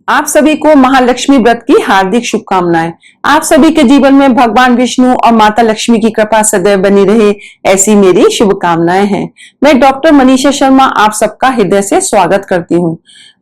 आप सभी को महालक्ष्मी व्रत की हार्दिक शुभकामनाएं। आप सभी के जीवन में भगवान विष्णु और माता लक्ष्मी की कृपा सदैव बनी रहे, ऐसी मेरी शुभकामनाएं हैं। मैं डॉक्टर मनीषा शर्मा आप सबका हृदय से स्वागत करती हूं।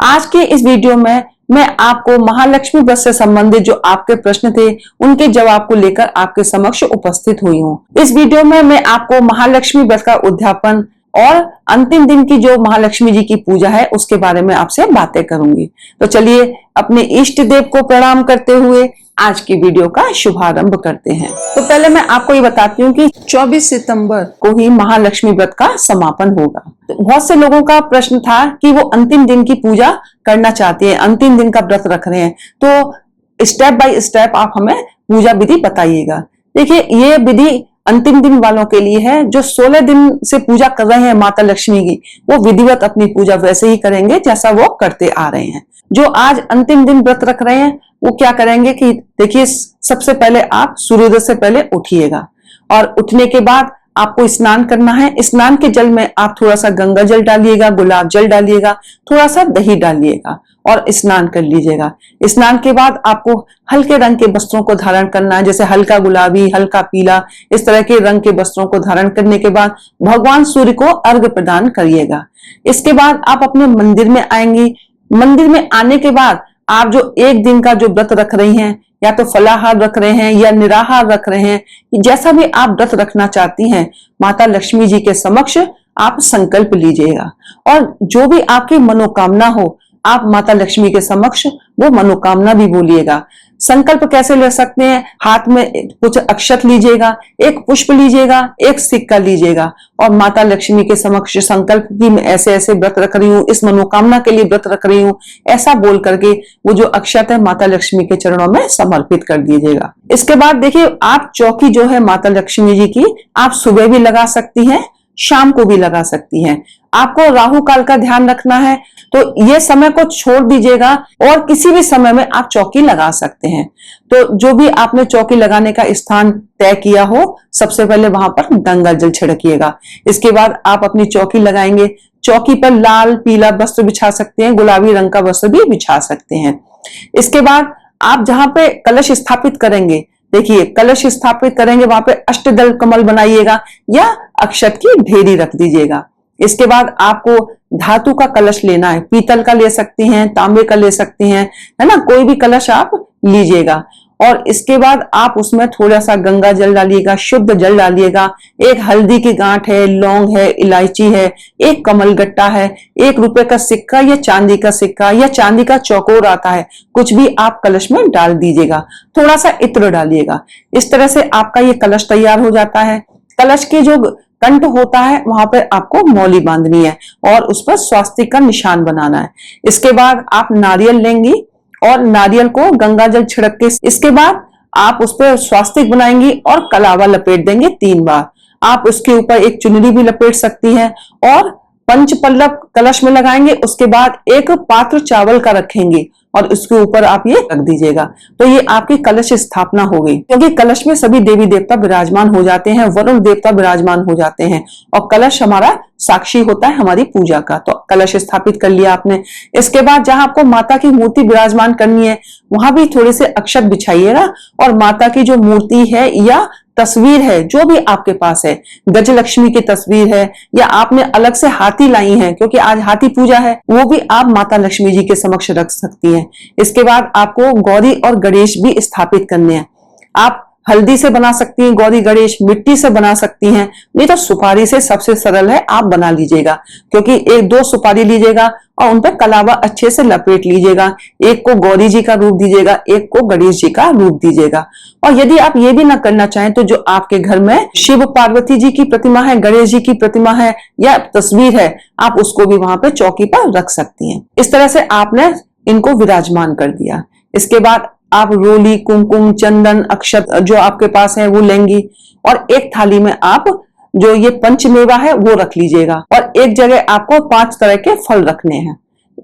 आज के इस वीडियो में मैं आपको महालक्ष्मी व्रत से संबंधित जो आपके प्रश्न थे उनके जवाब को लेकर आपके समक्ष उपस्थित हुई हूँ। इस वीडियो में मैं आपको महालक्ष्मी व्रत का उद्यापन और अंतिम दिन की जो महालक्ष्मी जी की पूजा है उसके बारे में आपसे बातें करूंगी। तो चलिए अपने इष्ट देव को प्रणाम करते हुए आज की वीडियो का शुभारंभ करते हैं। तो पहले मैं आपको ये बताती हूँ कि 24 सितंबर को ही महालक्ष्मी व्रत का समापन होगा। तो बहुत से लोगों का प्रश्न था कि वो अंतिम दिन की पूजा करना चाहते हैं, अंतिम दिन का व्रत रख रहे हैं, तो स्टेप बाय स्टेप आप हमें पूजा विधि बताइएगा। देखिए, ये विधि अंतिम दिन वालों के लिए है। जो 16 दिन से पूजा कर रहे हैं माता लक्ष्मी की, वो विधिवत अपनी पूजा वैसे ही करेंगे जैसा वो करते आ रहे हैं। जो आज अंतिम दिन व्रत रख रहे हैं वो क्या करेंगे कि देखिए, सबसे पहले आप सूर्योदय से पहले उठिएगा और उठने के बाद आपको स्नान करना है। स्नान के जल में आप थोड़ा सा गंगा जल डालिएगा, गुलाब जल डालिएगा, थोड़ा सा दही डालिएगा और स्नान कर लीजिएगा। स्नान के बाद आपको हल्के रंग के वस्त्रों को धारण करना है, जैसे हल्का गुलाबी, हल्का पीला, इस तरह के रंग के वस्त्रों को धारण करने के बाद भगवान सूर्य को अर्घ्य प्रदान करिएगा। इसके बाद आप अपने मंदिर में आएंगी। मंदिर में आने के बाद आप जो एक दिन का जो व्रत रख रही हैं, या तो फलाहार रख रहे हैं या निराहार रख रहे हैं, जैसा भी आप व्रत रखना चाहती हैं, माता लक्ष्मी जी के समक्ष आप संकल्प लीजिएगा और जो भी आपकी मनोकामना हो आप माता लक्ष्मी के समक्ष वो मनोकामना भी बोलिएगा। संकल्प कैसे ले सकते हैं? हाथ में कुछ अक्षत लीजिएगा, एक पुष्प लीजिएगा, एक सिक्का लीजिएगा और माता लक्ष्मी के समक्ष संकल्प की मैं ऐसे ऐसे व्रत रख रही हूँ, इस मनोकामना के लिए व्रत रख रही हूँ, ऐसा बोल करके वो जो अक्षत है माता लक्ष्मी के चरणों में समर्पित कर दीजिएगा। इसके बाद देखिए, आप चौकी जो है माता लक्ष्मी जी की आप सुबह भी लगा सकती हैं, शाम को भी लगा सकती हैं। आपको राहु काल का ध्यान रखना है, तो ये समय को छोड़ दीजिएगा और किसी भी समय में आप चौकी लगा सकते हैं। तो जो भी आपने चौकी लगाने का स्थान तय किया हो, सबसे पहले वहां पर गंगा जल छिड़किएगा। इसके बाद आप अपनी चौकी लगाएंगे। चौकी पर लाल पीला वस्त्र बिछा सकते हैं, गुलाबी रंग का वस्त्र भी बिछा सकते हैं। इसके बाद आप जहां पे कलश स्थापित करेंगे, देखिए कलश स्थापित करेंगे वहां पे अष्टदल कमल बनाइएगा या अक्षत की ढेरी रख दीजिएगा। इसके बाद आपको धातु का कलश लेना है, पीतल का ले सकती हैं, तांबे का ले सकती हैं, है ना, कोई भी कलश आप लीजिएगा। और इसके बाद आप उसमें थोड़ा सा गंगा जल डालिएगा, शुद्ध जल डालिएगा। एक हल्दी की गांठ है, लौंग है, इलायची है, एक कमल गट्टा है, 1 रुपए का सिक्का या चांदी का सिक्का या चांदी का चौकोर आता है, कुछ भी आप कलश में डाल दीजिएगा। थोड़ा सा इत्र डालिएगा। इस तरह से आपका ये कलश तैयार हो जाता है। कलश के जो कंठ होता है वहां पर आपको मौली बांधनी है और उस पर स्वास्तिक का निशान बनाना है। इसके बाद आप नारियल लेंगी और नारियल को गंगा जल छिड़क के इसके बाद आप उस पर स्वास्तिक बनाएंगी और कलावा लपेट देंगे 3 बार। आप उसके ऊपर एक चुनरी भी लपेट सकती हैं और पंच पल्लव कलश में लगाएंगे। उसके बाद एक पात्र चावल का रखेंगे और उसके ऊपर आप ये रख दीजिएगा। तो ये आपकी कलश स्थापना हो गई, क्योंकि कलश में सभी देवी देवता विराजमान हो जाते हैं, वरुण देवता विराजमान हो जाते हैं और कलश हमारा साक्षी होता है हमारी पूजा का। तो कलश स्थापित कर लिया आपने। इसके बाद जहां आपको माता की मूर्ति विराजमान करनी है वहां भी थोड़े से अक्षत बिछाइएगा और माता की जो मूर्ति है या तस्वीर है जो भी आपके पास है, गजलक्ष्मी की तस्वीर है या आपने अलग से हाथी लाई है क्योंकि आज हाथी पूजा है, वो भी आप माता लक्ष्मी जी के समक्ष रख सकती हैं। इसके बाद आपको गौरी और गणेश भी स्थापित करने हैं। आप हल्दी से बना सकती हैं गौरी गणेश, मिट्टी से बना सकती हैं, नहीं तो सुपारी से सबसे सरल है, आप बना लीजिएगा। क्योंकि 1-2 सुपारी लीजिएगा और उन पर कलावा अच्छे से लपेट लीजिएगा। एक को गौरी जी का रूप दीजिएगा, एक को गणेश जी का रूप दीजिएगा। और यदि आप ये भी ना करना चाहें तो जो आपके घर में शिव पार्वती जी की प्रतिमा है, गणेश जी की प्रतिमा है या तस्वीर है, आप उसको भी वहां पे चौकी पर रख सकती हैं। इस तरह से आपने इनको विराजमान कर दिया। इसके बाद आप रोली, कुमकुम, चंदन, अक्षत जो आपके पास है वो लेंगी और एक थाली में आप जो ये पंचमेवा है वो रख लीजिएगा और एक जगह आपको 5 तरह के फल रखने हैं।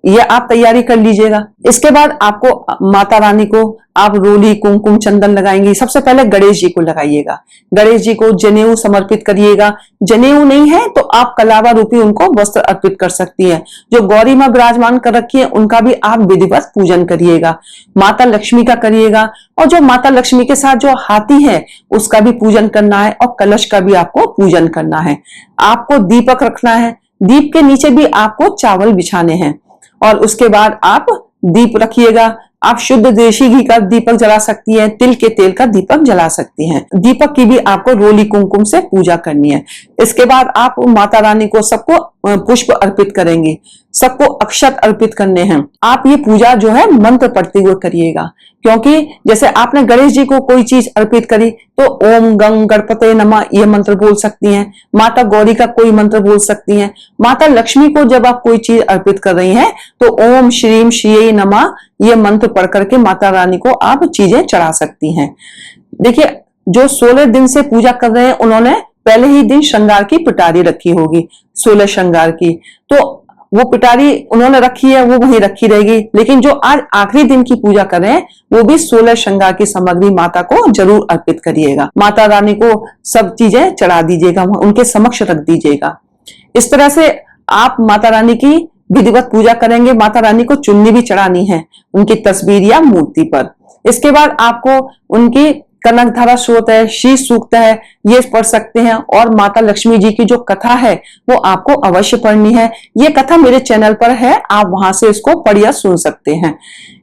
ये आप तैयारी कर लीजिएगा। इसके बाद आपको माता रानी को आप रोली, कुमकुम, चंदन लगाएंगी। सबसे पहले गणेश जी को लगाइएगा। गणेश जी को जनेऊ समर्पित करिएगा। जनेऊ नहीं है तो आप कलावा रूपी उनको वस्त्र अर्पित कर सकती है। जो गौरी मां विराजमान कर रखी है उनका भी आप विधिवत पूजन करिएगा। माता लक्ष्मी का करिएगा, और जो माता लक्ष्मी के साथ जो हाथी है उसका भी पूजन करना है, और कलश का भी आपको पूजन करना है। आपको दीपक रखना है। दीप के नीचे भी आपको चावल बिछाने हैं, और उसके बाद आप दीप रखिएगा। आप शुद्ध देशी घी का दीपक जला सकती हैं, तिल के तेल का दीपक जला सकती हैं। दीपक की भी आपको रोली कुमकुम से पूजा करनी है। इसके बाद आप माता रानी को सबको पुष्प अर्पित करेंगे, सबको अक्षत अर्पित करने हैं। आप ये पूजा जो है मंत्र पढ़ते हुए करिएगा, क्योंकि जैसे आपने गणेश जी को कोई चीज अर्पित करी तो ओम गंग गणपते नमः ये मंत्र बोल सकती हैं। माता गौरी का कोई मंत्र बोल सकती हैं। माता लक्ष्मी को जब आप कोई चीज अर्पित कर रही हैं तो ओम श्रीम श्रीये नमः ये मंत्र पढ़ करके माता रानी को आप चीजें चढ़ा सकती हैं। देखिए, जो 16 दिन से पूजा कर रहे हैं उन्होंने पहले ही दिन श्रृंगार की पिटारी रखी होगी, 16 श्रृंगार की, तो वो पिटारी उन्होंने रखी है, वो वहीं रखी रहेगी। लेकिन जो आज आखिरी दिन की पूजा कर रहे हैं वो भी 16 श्रृंगार की सामग्री माता को जरूर अर्पित करिएगा। माता रानी को सब चीजें चढ़ा दीजिएगा, उनके समक्ष रख दीजिएगा। इस तरह से आप माता रानी की विधिवत पूजा करेंगे। माता रानी को चुन्नी भी चढ़ानी है उनकी तस्वीर या मूर्ति पर। इसके बाद आपको उनकी कनकधारा स्रोत है, शीश सूक्त है, ये पढ़ सकते हैं। और माता लक्ष्मी जी की जो कथा है वो आपको अवश्य पढ़नी है। ये कथा मेरे चैनल पर है, आप वहां से इसको पढ़ या सुन सकते हैं।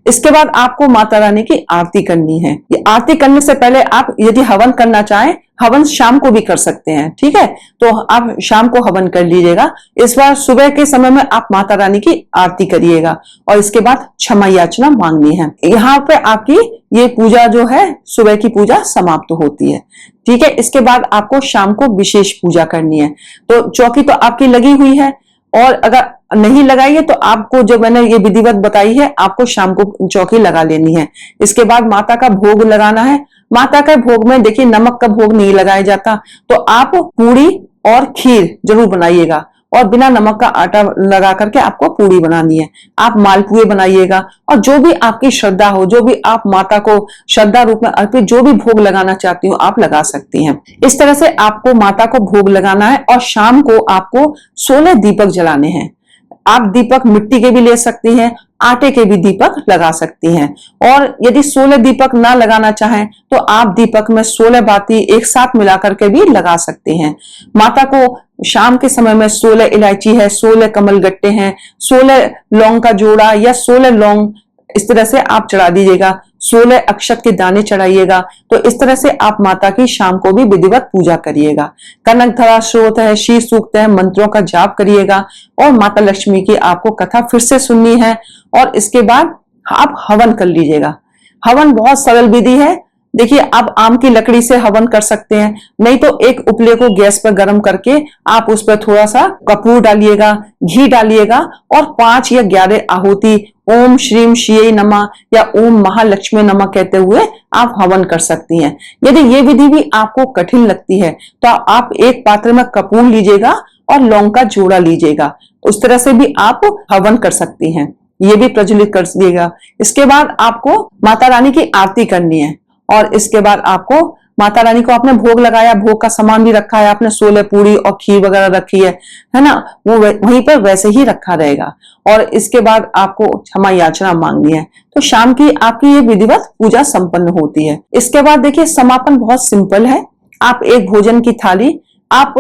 इसके बाद आपको माता रानी की आरती करनी है। ये आरती करने से पहले आप यदि हवन करना चाहें, हवन शाम को भी कर सकते हैं, ठीक है, तो आप शाम को हवन कर लीजिएगा। इस बार सुबह के समय में आप माता रानी की आरती करिएगा, और इसके बाद क्षमा याचना मांगनी है। यहाँ पे आपकी ये पूजा जो है सुबह की पूजा समाप्त होती है, ठीक है। इसके बाद आपको शाम को विशेष पूजा करनी है। तो चौकी तो आपकी लगी हुई है, और अगर नहीं लगाई है तो आपको जो मैंने ये विधिवत बताई है आपको शाम को चौकी लगा लेनी है। इसके बाद माता का भोग लगाना है। माता के भोग में देखिए नमक का भोग नहीं लगाया जाता, तो आप पूड़ी और खीर जरूर बनाइएगा, और बिना नमक का आटा लगा करके आपको पूड़ी बनानी है। आप मालपुए बनाइएगा, और जो भी आपकी श्रद्धा हो, जो भी आप माता को श्रद्धा रूप में अर्पित जो भी भोग लगाना चाहती हो आप लगा सकती हैं। इस तरह से आपको माता को भोग लगाना है, और शाम को आपको 16 दीपक जलाने हैं। आप दीपक मिट्टी के भी ले सकती हैं, आटे के भी दीपक लगा सकती हैं। और यदि 16 दीपक ना लगाना चाहें तो आप दीपक में 16 बाती एक साथ मिलाकर के भी लगा सकते हैं। माता को शाम के समय में 16 इलायची है, 16 कमल गट्टे हैं, 16 लौंग का जोड़ा या 16 लौंग इस तरह से आप चढ़ा दीजिएगा। 16 अक्षत के दाने चढ़ाइएगा। तो इस तरह से आप माता की शाम को भी विधिवत पूजा करिएगा। कनकधारा स्रोत है, शीश सूक्त है, मंत्रों का जाप करिएगा, और माता लक्ष्मी की आपको कथा फिर से सुननी है। और इसके बाद आप हवन कर लीजिएगा। हवन बहुत सरल विधि है। देखिए, आप आम की लकड़ी से हवन कर सकते हैं, नहीं तो एक उपले को गैस पर गर्म करके आप उस पर थोड़ा सा कपूर डालिएगा, घी डालिएगा, और 5 या 11 आहुति ओम श्रीम श्रीये नमः या ओम महालक्ष्मी नमः कहते हुए आप हवन कर सकती हैं। यदि ये विधि भी आपको कठिन लगती है तो आप एक पात्र में कपूर लीजिएगा और लौंग का जोड़ा लीजिएगा, उस तरह से भी आप हवन कर सकती हैं। ये भी प्रज्वलित कर दिएगा। इसके बाद आपको माता रानी की आरती करनी है, और इसके बाद आपको माता रानी को आपने भोग लगाया, भोग का सामान भी रखा है आपने, 16 पूरी और खीर वगैरह रखी है ना, वो वहीं पर वैसे ही रखा रहेगा। और इसके बाद आपको क्षमा याचना मांगनी है। तो शाम की आपकी ये विधिवत पूजा संपन्न होती है। इसके बाद देखिए समापन बहुत सिंपल है। आप एक भोजन की थाली आप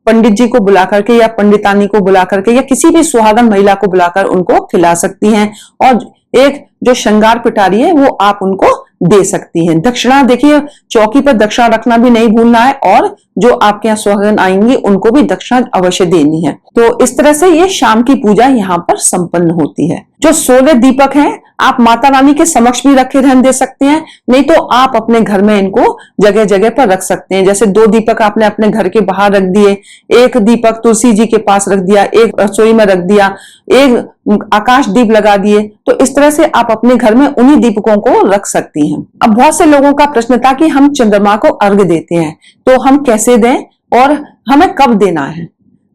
पंडित जी को बुला करके या पंडितानी को बुला करके या किसी भी सुहागन महिला को बुलाकर उनको खिला सकती हैं, और एक जो श्रृंगार पिटारी है वो आप उनको दे सकती हैं। दक्षिणा देखिए, चौकी पर दक्षिणा रखना भी नहीं भूलना है, और जो आपके यहाँ सुहागन आएंगी उनको भी दक्षिणा अवश्य देनी है। तो इस तरह से ये शाम की पूजा यहाँ पर संपन्न होती है। जो 16 दीपक हैं आप माता रानी के समक्ष भी रखे रहने दे सकते हैं, नहीं तो आप अपने घर में इनको जगह जगह पर रख सकते हैं। जैसे 2 दीपक आपने अपने घर के बाहर रख दिए, एक दीपक तुलसी जी के पास रख दिया, एक रसोई में रख दिया, एक आकाश दीप लगा दिए। तो इस तरह से आप अपने घर में उन्हीं दीपकों को रख सकती हैं। अब बहुत से लोगों का प्रश्न था कि हम चंद्रमा को अर्घ देते हैं तो हम कैसे दें और हमें कब देना है।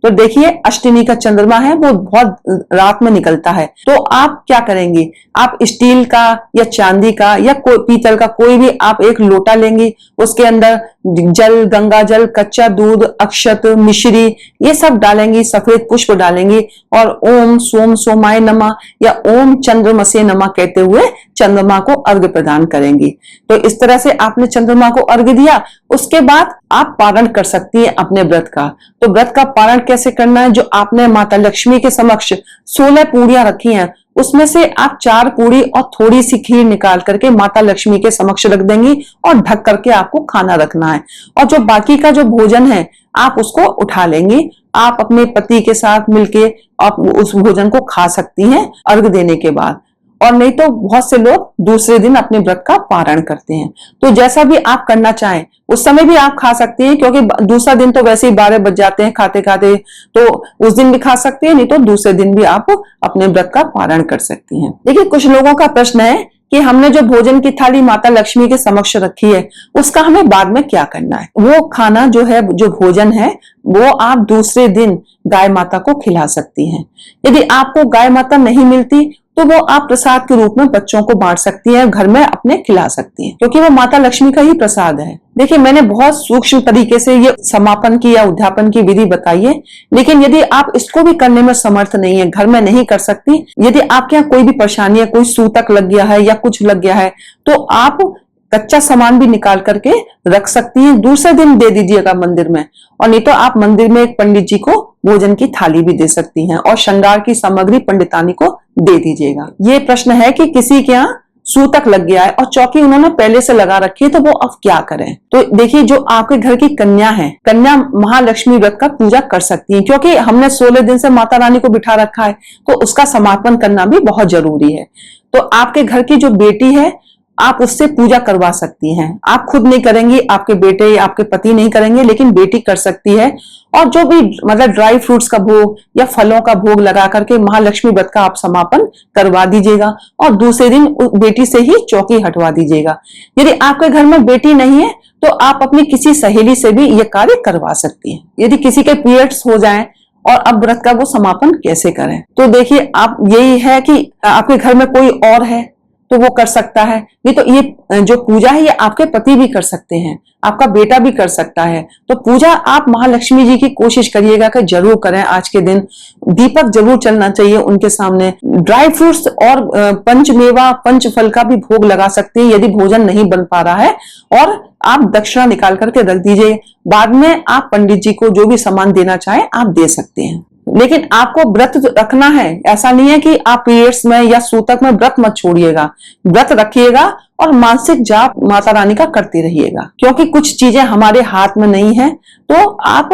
तो देखिए अष्टमी का चंद्रमा है वो बहुत रात में निकलता है, तो आप क्या करेंगे, आप स्टील का या चांदी का या कोई पीतल का कोई भी आप एक लोटा लेंगे, उसके अंदर जल, गंगा जल, कच्चा दूध, अक्षत, मिश्री ये सब डालेंगी, सफेद पुष्प डालेंगी और ओम सोम सोमाय नमः या ओम चंद्रमसे नमः कहते हुए चंद्रमा को अर्घ्य प्रदान करेंगी। तो इस तरह से आपने चंद्रमा को अर्घ्य दिया। उसके बाद आप पारण कर सकती हैं अपने व्रत का। तो व्रत का पारण कैसे करना है, जो आपने माता लक्ष्मी के समक्ष 16 पूड़ियां रखी हैं उसमें से आप 4 पूड़ी और थोड़ी सी खीर निकाल करके माता लक्ष्मी के समक्ष रख देंगी और ढक करके आपको खाना रखना है। और जो बाकी का जो भोजन है आप उसको उठा लेंगी, आप अपने पति के साथ मिलके आप उस भोजन को खा सकती हैं अर्घ देने के बाद। और नहीं तो बहुत से लोग दूसरे दिन अपने व्रत का पारण करते हैं। तो जैसा भी आप करना चाहें उस समय भी आप खा सकती हैं, क्योंकि दूसरा दिन तो वैसे ही 12 बज जाते हैं खाते खाते, तो उस दिन भी खा सकती हैं, नहीं तो दूसरे दिन भी आप अपने व्रत का पारण कर सकती हैं। देखिए कुछ लोगों का प्रश्न है कि हमने जो भोजन की थाली माता लक्ष्मी के समक्ष रखी है उसका हमें बाद में क्या करना है। वो खाना जो है, जो भोजन है, वो आप दूसरे दिन गाय माता को खिला सकती हैं। यदि आपको गाय माता नहीं मिलती तो वो आप प्रसाद के रूप में बच्चों को बांट सकती हैं, घर में अपने खिला सकती हैं, क्योंकि वो माता लक्ष्मी का ही प्रसाद है। देखिए मैंने बहुत सूक्ष्म तरीके से ये समापन की या उद्यापन की विधि बताई है, लेकिन यदि आप इसको भी करने में समर्थ नहीं है, घर में नहीं कर सकती, यदि आपके यहाँ कोई भी परेशानी है, कोई सूतक लग गया है या कुछ लग गया है, तो आप कच्चा सामान भी निकाल करके रख सकती हैं, दूसरे दिन दे दीजिएगा मंदिर में। और नहीं तो आप मंदिर में एक पंडित जी को भोजन की थाली भी दे सकती हैं और श्रृंगार की सामग्री पंडितानी को दे दीजिएगा। ये प्रश्न है कि किसी के यहाँ सूतक लग गया है और चौकी उन्होंने पहले से लगा रखी है, तो वो अब क्या करें। तो देखिए जो आपके घर की कन्या है, कन्या महालक्ष्मी व्रत का पूजा कर सकती है, क्योंकि हमने 16 दिन से माता रानी को बिठा रखा है, तो उसका समापन करना भी बहुत जरूरी है। तो आपके घर की जो बेटी है आप उससे पूजा करवा सकती हैं। आप खुद नहीं करेंगी, आपके बेटे या आपके पति नहीं करेंगे, लेकिन बेटी कर सकती है। और जो भी मतलब ड्राई फ्रूट्स का भोग या फलों का भोग लगा करके महालक्ष्मी व्रत का आप समापन करवा दीजिएगा और दूसरे दिन बेटी से ही चौकी हटवा दीजिएगा। यदि आपके घर में बेटी नहीं है तो आप अपनी किसी सहेली से भी ये कार्य करवा सकती हैं। यदि किसी के पीरियड्स हो जाएं और अब व्रत का वो समापन कैसे करें, तो देखिए आप यही है कि आपके घर में कोई और है तो वो कर सकता है, नहीं तो ये जो पूजा है ये आपके पति भी कर सकते हैं, आपका बेटा भी कर सकता है। तो पूजा आप महालक्ष्मी जी की कोशिश करिएगा कि जरूर करें। आज के दिन दीपक जरूर चलना चाहिए उनके सामने। ड्राई फ्रूट्स और पंचमेवा पंचफल का भी भोग लगा सकते हैं यदि भोजन नहीं बन पा रहा है, और आप दक्षिणा निकाल करके रख दीजिए। बाद में आप पंडित जी को जो भी सामान देना चाहें आप दे सकते हैं, लेकिन आपको व्रत रखना है। ऐसा नहीं है कि आप पीरियड्स में या सूतक में व्रत मत छोड़िएगा, व्रत रखिएगा और मानसिक जाप माता रानी का करते रहिएगा, क्योंकि कुछ चीजें हमारे हाथ में नहीं है। तो आप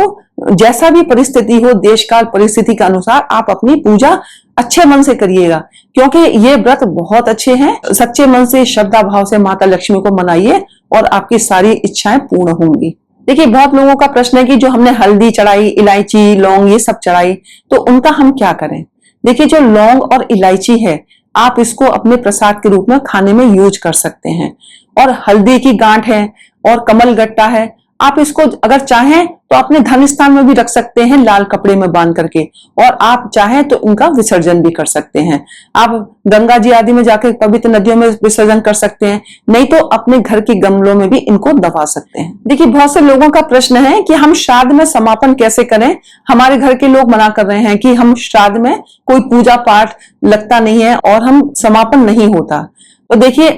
जैसा भी परिस्थिति हो, देश काल परिस्थिति के अनुसार आप अपनी पूजा अच्छे मन से करिएगा, क्योंकि ये व्रत बहुत अच्छे हैं। सच्चे मन से श्रद्धा भाव से माता लक्ष्मी को मनाइए और आपकी सारी इच्छाएं पूर्ण होंगी। देखिए बहुत लोगों का प्रश्न है कि जो हमने हल्दी चढ़ाई, इलायची, लौंग ये सब चढ़ाई, तो उनका हम क्या करें। देखिए जो लौंग और इलायची है आप इसको अपने प्रसाद के रूप में खाने में यूज कर सकते हैं। और हल्दी की गांठ है और कमल गट्टा है, आप इसको अगर चाहें तो अपने धन स्थान में भी रख सकते हैं लाल कपड़े में बांध करके, और आप चाहें तो इनका विसर्जन भी कर सकते हैं। आप गंगा जी आदि में जाकर पवित्र नदियों में विसर्जन कर सकते हैं, नहीं तो अपने घर के गमलों में भी इनको दबा सकते हैं। देखिए बहुत से लोगों का प्रश्न है कि हम श्राद्ध में समापन कैसे करें। हमारे घर के लोग मना कर रहे हैं कि हम श्राद्ध में कोई पूजा पाठ लगता नहीं है और हम समापन नहीं होता। तो देखिए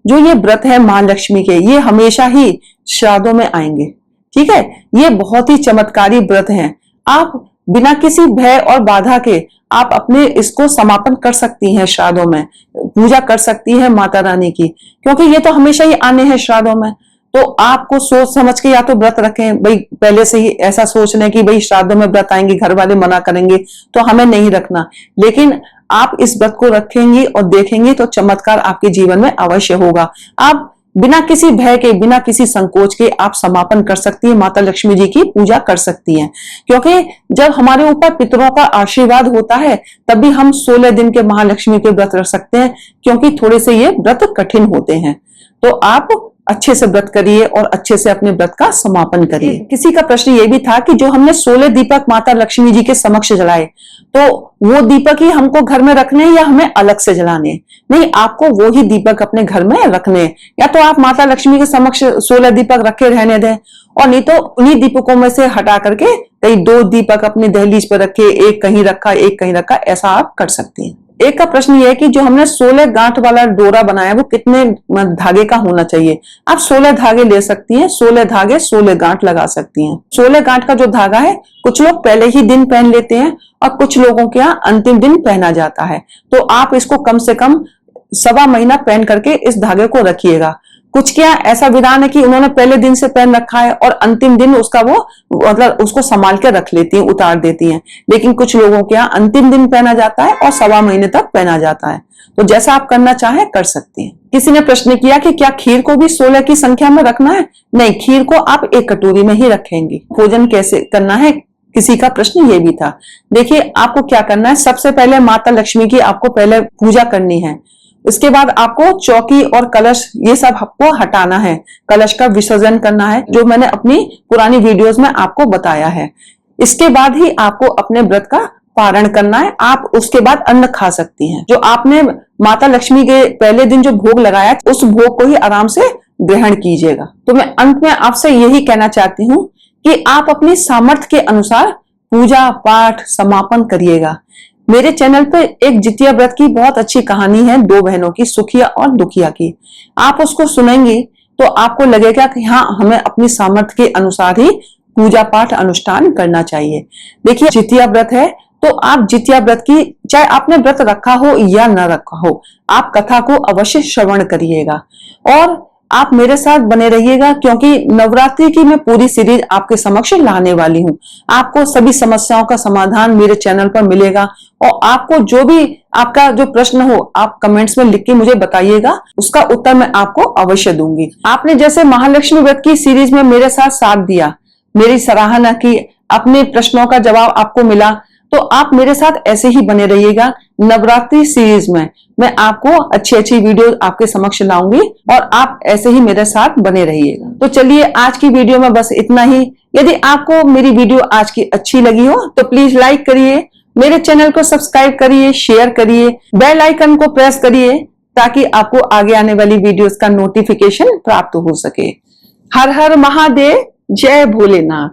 जो ये व्रत है महालक्ष्मी के, ये हमेशा ही श्राद्धों में आएंगे, ठीक है। ये बहुत ही चमत्कारी व्रत हैं। आप बिना किसी भय और बाधा के आप अपने इसको समापन कर सकती हैं, श्राद्धों में पूजा कर सकती हैं माता रानी की, क्योंकि ये तो हमेशा ही आने हैं श्राद्धों में। तो आपको सोच समझ के या तो व्रत रखें, भाई पहले से ही ऐसा सोच लें कि भाई श्राद्धों में व्रत आएंगे, घर वाले मना करेंगे तो हमें नहीं रखना, लेकिन आप इस व्रत को रखेंगी और देखेंगी तो चमत्कार आपके जीवन में अवश्य होगा। आप बिना किसी भय के, बिना किसी संकोच के आप समापन कर सकती हैं, माता लक्ष्मी जी की पूजा कर सकती हैं, क्योंकि जब हमारे ऊपर पितरों का आशीर्वाद होता है तभी हम 16 दिन के महालक्ष्मी के व्रत रख सकते हैं, क्योंकि थोड़े से ये व्रत कठिन होते हैं। तो आप अच्छे से व्रत करिए और अच्छे से अपने व्रत का समापन करिए। किसी का प्रश्न ये भी था कि जो हमने 16 दीपक माता लक्ष्मी जी के समक्ष जलाए, तो वो दीपक ही हमको घर में रखने हैं या हमें अलग से जलाने हैं? नहीं, आपको वो ही दीपक अपने घर में रखने हैं। या तो आप माता लक्ष्मी के समक्ष 16 दीपक रखे रहने दें, और नहीं तो उन्हीं दीपकों में से हटा करके कई 2 दीपक अपनी दहलीज पर रखे, एक कहीं रखा एक कहीं रखा, ऐसा आप कर सकती हैं। एक का प्रश्न यह है कि जो हमने 16 गांठ वाला डोरा बनाया वो कितने धागे का होना चाहिए? आप 16 धागे ले सकती हैं, 16 धागे 16 गांठ लगा सकती हैं। 16 गांठ का जो धागा है, कुछ लोग पहले ही दिन पहन लेते हैं और कुछ लोगों के यहाँ अंतिम दिन पहना जाता है। तो आप इसको कम से कम 1.25 महीना पहन करके इस धागे को रखिएगा। कुछ क्या ऐसा विधान है कि उन्होंने पहले दिन से पहन रखा है और अंतिम दिन उसका वो मतलब उसको संभाल के रख लेती हैं, उतार देती हैं। लेकिन कुछ लोगों के यहाँ अंतिम दिन पहना जाता है और 1.25 महीने तक पहना जाता है। तो जैसा आप करना चाहें कर सकती हैं। किसी ने प्रश्न किया कि क्या खीर को भी 16 की संख्या में रखना है? नहीं, खीर को आप एक कटोरी में ही रखेंगी। भोजन कैसे करना है, किसी का प्रश्न ये भी था। देखिए, आपको क्या करना है, सबसे पहले माता लक्ष्मी की आपको पहले पूजा करनी है। इसके बाद आपको चौकी और कलश ये सब आपको हटाना है, कलश का विसर्जन करना है, जो मैंने अपनी पुरानी वीडियोस में आपको बताया है। इसके बाद ही आपको अपने व्रत का पारण करना है। आप उसके बाद अन्न खा सकती हैं। जो आपने माता लक्ष्मी के पहले दिन जो भोग लगाया, उस भोग को ही आराम से ग्रहण कीजिएगा। तो मैं अंत में आपसे यही कहना चाहती हूँ कि आप अपनी सामर्थ्य के अनुसार पूजा पाठ समापन करिएगा। मेरे चैनल पे एक जितिया व्रत की बहुत अच्छी कहानी है, 2 बहनों की, सुखिया और दुखिया की। आप उसको सुनेंगी तो आपको लगेगा कि हाँ, हमें अपनी सामर्थ्य के अनुसार ही पूजा पाठ अनुष्ठान करना चाहिए। देखिए, जितिया व्रत है तो आप जितिया व्रत की, चाहे आपने व्रत रखा हो या न रखा हो, आप कथा को अवश्य श्रवण करिएगा और आप मेरे साथ बने रहिएगा, क्योंकि नवरात्रि की मैं पूरी सीरीज आपके समक्ष लाने वाली हूँ। आपको सभी समस्याओं का समाधान मेरे चैनल पर मिलेगा और आपको जो भी आपका जो प्रश्न हो, आप कमेंट्स में लिख के मुझे बताइएगा, उसका उत्तर मैं आपको अवश्य दूंगी। आपने जैसे महालक्ष्मी व्रत की सीरीज में मेरे साथ दिया, मेरी सराहना की, अपने प्रश्नों का जवाब आपको मिला, तो आप मेरे साथ ऐसे ही बने रहिएगा। नवरात्रि सीरीज में मैं आपको अच्छी अच्छी वीडियो आपके समक्ष लाऊंगी और आप ऐसे ही मेरे साथ बने रहिएगा। तो चलिए, आज की वीडियो में बस इतना ही। यदि आपको मेरी वीडियो आज की अच्छी लगी हो तो प्लीज लाइक करिए, मेरे चैनल को सब्सक्राइब करिए, शेयर करिए, बेल आइकन को प्रेस करिए ताकि आपको आगे आने वाली वीडियोस का नोटिफिकेशन प्राप्त हो सके। हर हर महादेव, जय भोलेनाथ।